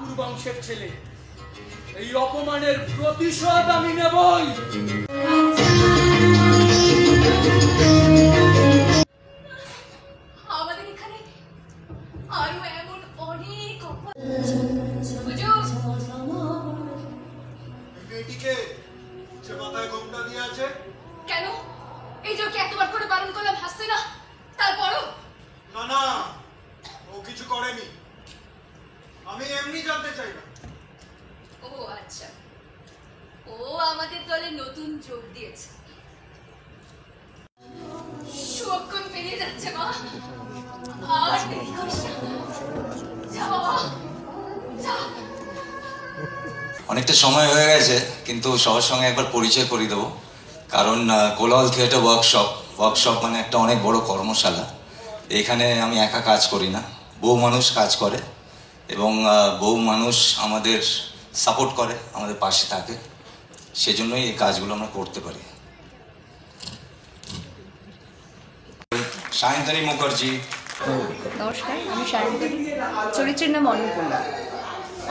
ঠাকুর বংশের ছেলে, এই অপমানের প্রতিশোধ আমি নেবই। আমাদের এখানে আরো এমন অনেক মেয়েটিকে যে মাথায় ঘোমটা দিয়ে আছে, কেন? এই যে ওকে এতবার করে বারণ করলাম হাসতে না, তারপরও? না না, ও কিছু করেনি। আমি এমনি জানতে চাই না। ও আচ্ছা, ও আমাদের দলে নতুন যোগ দিয়েছে। সুক্ষণ পেরিয়ে যাচ্ছে মা, আর দেরি করিস না। যা বাবা, যা। অনেকটা সময় হয়ে গেছে, কিন্তু সবার সঙ্গে একবার পরিচয় করিয়ে দেবো। কারণ কোলাহল থিয়েটার ওয়ার্কশপ মানে একটা অনেক বড় কর্মশালা। এখানে আমি একা কাজ করি না, বহু মানুষ কাজ করে এবং বহু মানুষ আমাদের সাপোর্ট করে, আমাদের পাশে থাকে। সেজন্যই এই কাজগুলো আমরা করতে পারি। সায়ন্তনী মুখার্জি। নমস্কার, আমি সায়ন্তনী। চরিত্রের নাম অন্নপূর্ণা।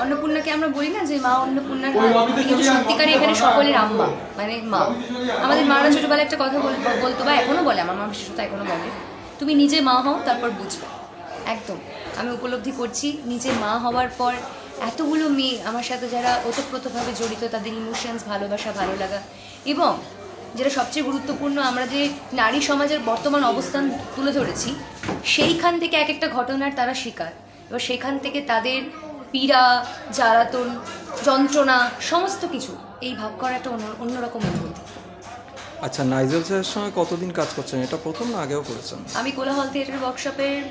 অন্নপূর্ণাকে আমরা বলি না যে মা অন্নপূর্ণার কিন্তু সত্যিকারে এখানে সকলের আম্মা, মানে মা। আমাদের মারা ছোটবেলায় একটা কথা বলতো, বা এখনো বলে, আমার মা বিশেষত এখনো বলে, তুমি নিজে মা হও তারপর বুঝবে। একদম আমি উপলব্ধি করছি, নিজে মা হওয়ার পর এতগুলো মেয়ে আমার সাথে যারা ওতপ্রোতভাবে জড়িত, তাদের ইমোশনস, ভালোবাসা, ভালো লাগা, এবং যেটা সবচেয়ে গুরুত্বপূর্ণ, আমরা যে নারী সমাজের বর্তমান অবস্থান তুলে ধরেছি, সেইখান থেকে এক একটা ঘটনার তারা শিকার। এবার সেখান থেকে তাদের পীড়া, জ্বালাতন, যন্ত্রণা, সমস্ত কিছু এই ভাগ করা একটা অন্যরকম অনুভূতি। আচ্ছা, নাইজেল স্যারের সঙ্গে কতদিন কাজ করছেন? এটা প্রথম না আগেও করেছেন? আমি কোলাহল থিয়েটার ওয়ার্কশপের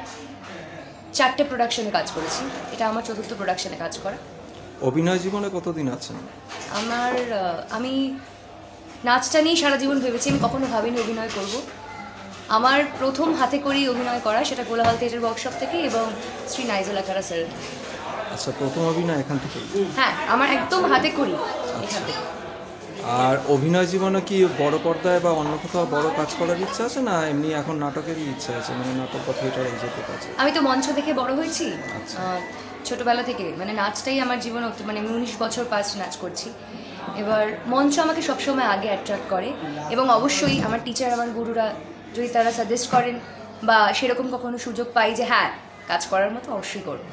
4টে প্রোডাকশনে কাজ করেছি, এটা আমার 4র্থ প্রোডাকশনে কাজ করা। অভিনয় জীবনে কতদিন আছেন? আমি নাচটা নিয়েই সারা জীবন ভেবেছি, আমি কখনো ভাবিনি অভিনয় করব। আমার প্রথম হাতে করেই অভিনয় করা, সেটা কোলাহল থিয়েটার ওয়ার্কশপ থেকে এবং শ্রী নাইজেল আখাড়া স্যার। আচ্ছা, প্রথম অভিনয় এখান থেকে? হ্যাঁ, আমার একদম হাতে করি এখান থেকে। আর অভিনয় জীবনে কি বড় পর্দায় বা অন্য কোথাও বড় কাজ করার ইচ্ছা আছে, না এমনি এখন নাটকেরই ইচ্ছা আছে, মানে নাটক বা থিয়েটারে যেতে কাছে? আমি তো মঞ্চ দেখে বড় হয়েছি ছোটবেলা থেকে, মানে নাচটাই আমার জীবন, মানে আমি 19 বছর পাঁচ নাচ করছি। এবার মঞ্চ আমাকে সবসময় আগে অ্যাট্রাক্ট করে, এবং অবশ্যই আমার টিচার, আমার গুরুরা যদি তারা সাজেস্ট করেন বা সেরকম কখনো সুযোগ পাই যে হ্যাঁ কাজ করার মতো, অবশ্যই করব।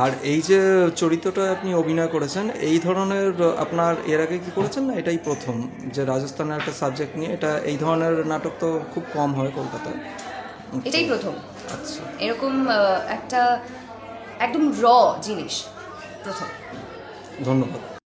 আর এই যে চরিত্রটা আপনি অভিনয় করেছেন, এই ধরনের আপনার এর আগে কি করেছেন, না এটাই প্রথম? যে রাজস্থানের একটা সাবজেক্ট নিয়ে এটা, এই ধরনের নাটক তো খুব কম হয় কলকাতায়, এটাই প্রথম। আচ্ছা, এরকম একটা একদম জিনিস প্রথম। ধন্যবাদ।